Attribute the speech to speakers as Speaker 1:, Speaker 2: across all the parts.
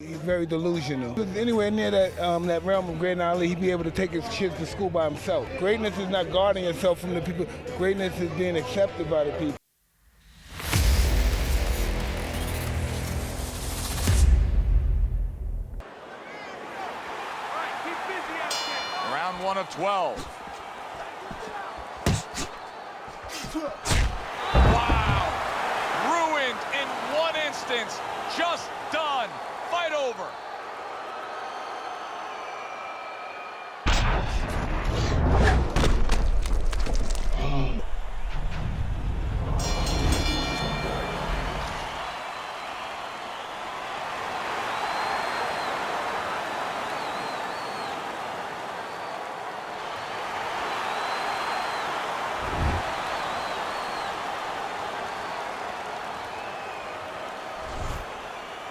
Speaker 1: He's very delusional. If he was anywhere near that realm of great Ali, he'd be able to take his kids to school by himself. Greatness is not guarding yourself from the people. Greatness is being accepted by the people.
Speaker 2: Round 1 of 12. Wow! Ruined in one instance. Just done. Fight over.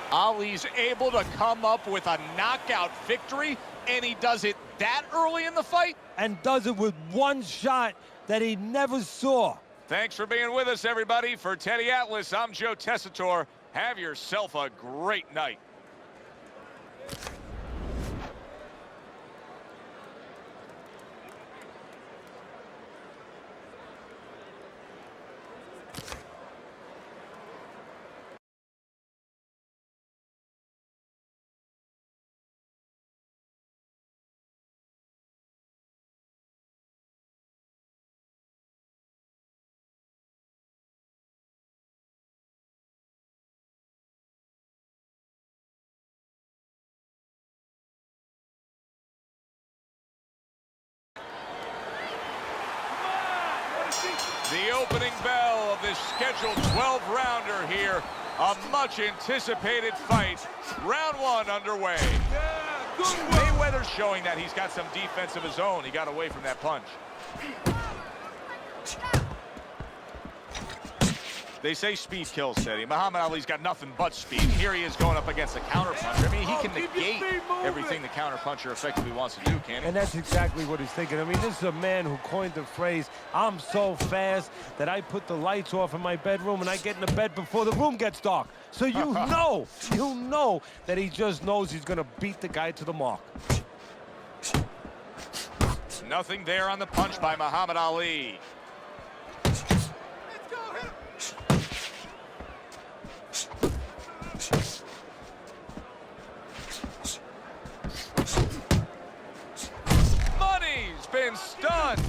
Speaker 2: Ali's able to come up with a knockout victory, and he does it that early in the fight?
Speaker 3: And does it with one shot that he never saw.
Speaker 2: Thanks for being with us, everybody. For Teddy Atlas, I'm Joe Tessitore. Have yourself a great night. The opening bell of this scheduled 12-rounder here. A much-anticipated fight. Round 1 underway. Mayweather's showing that he's got some defense of his own. He got away from that punch. They say speed kills, Teddy. Muhammad Ali's got nothing but speed. Here he is going up against a counterpuncher. I mean, he can negate everything the counterpuncher effectively wants to do, can't he?
Speaker 3: And that's exactly what he's thinking. I mean, this is a man who coined the phrase, I'm so fast that I put the lights off in my bedroom and I get in the bed before the room gets dark. So you know that he just knows he's going to beat the guy to the mark.
Speaker 2: Nothing there on the punch by Muhammad Ali. Money's been stunned.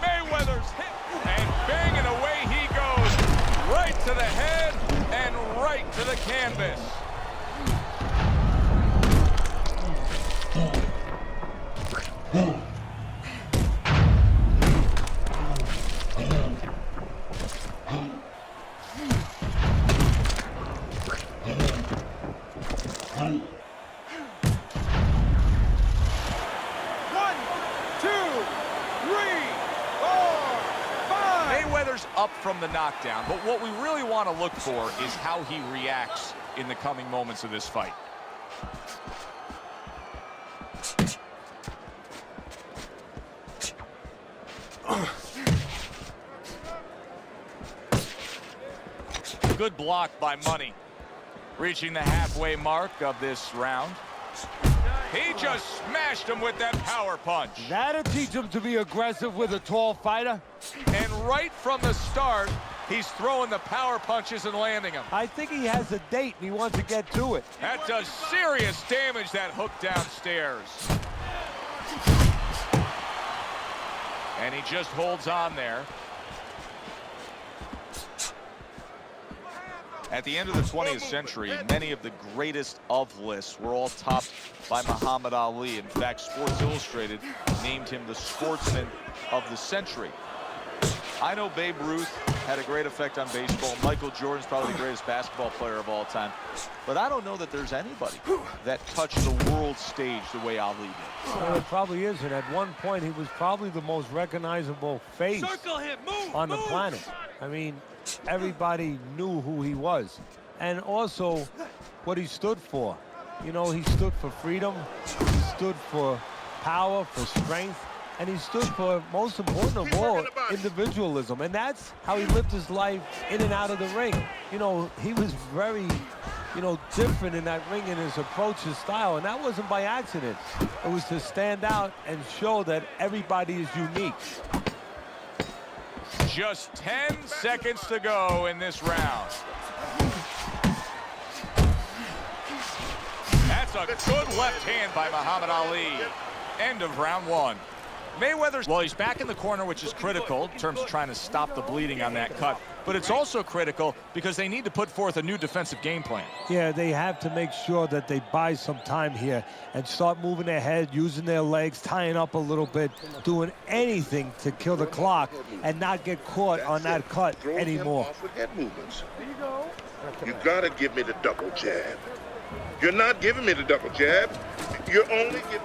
Speaker 2: Mayweather's hit, and banging away he goes. Right to the head and right to the canvas. Mayweather's up from the knockdown, but what we really want to look for is how he reacts in the coming moments of this fight. Good block by Money. Reaching the halfway mark of this round. He just smashed him with that power punch.
Speaker 3: That'll teach him to be aggressive with a tall fighter.
Speaker 2: And right from the start, he's throwing the power punches and landing them.
Speaker 3: I think he has a date and he wants to get to it.
Speaker 2: That does serious damage, that hook downstairs. And he just holds on there. At the end of the 20th century, many of the greatest of lists were all topped by Muhammad Ali. In fact, Sports Illustrated named him the sportsman of the century. I know Babe Ruth had a great effect on baseball. Michael Jordan's probably the greatest basketball player of all time. But I don't know that there's anybody that touched the world stage the way Ali did.
Speaker 3: Well, it probably is, and at one point he was probably the most recognizable face on the planet. I mean, everybody knew who he was, and also what he stood for. You know, he stood for freedom, he stood for power, for strength, and he stood for, most important of all, individualism. And that's how he lived his life in and out of the ring. You know, he was very you know, different in that ring in his approach, his style, and that wasn't by accident. It was to stand out and show that everybody is unique.
Speaker 2: Just 10 seconds to go in this round. That's a good left hand by Muhammad Ali. End of round one. Mayweather's, well, he's back in the corner, which is critical in terms of trying to stop the bleeding on that cut. But it's also critical because they need to put forth a new defensive game plan.
Speaker 3: Yeah, they have to make sure that they buy some time here and start moving their head, using their legs, tying up a little bit, doing anything to kill the clock and not get caught on that cut anymore.
Speaker 4: You gotta give me the double jab. You're not giving me the double jab. You're only giving...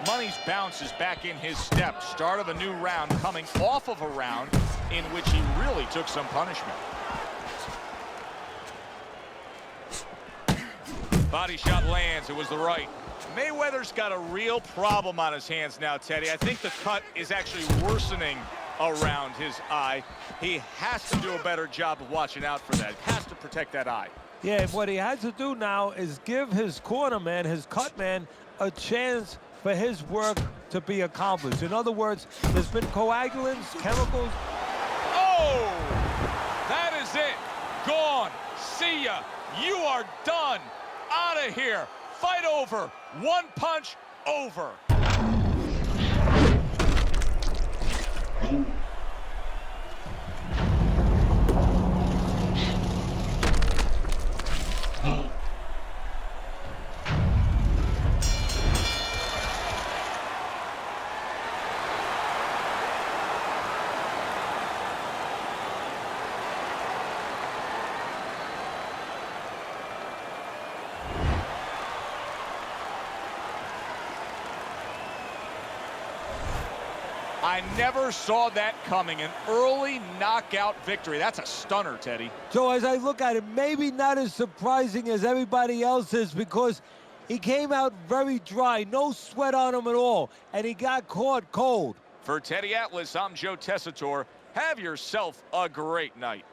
Speaker 2: Money's bounce is back in his step. Start of a new round, coming off of a round in which he really took some punishment. Body shot lands. It was the right. Mayweather's got a real problem on his hands now, Teddy. I think the cut is actually worsening around his eye. He has to do a better job of watching out for that. Has to protect that eye.
Speaker 3: Yeah, what he has to do now is give his corner man, his cut man, a chance for his work to be accomplished. In other words, there's been coagulants, chemicals.
Speaker 2: Oh! That is it. Gone. See ya. You are done. Out of here. Fight over. One punch over. I never saw that coming. An early knockout victory. That's a stunner, Teddy.
Speaker 3: So as I look at it, maybe not as surprising as everybody else is because he came out very dry, no sweat on him at all, and he got caught cold.
Speaker 2: For Teddy Atlas, I'm Joe Tessitore. Have yourself a great night.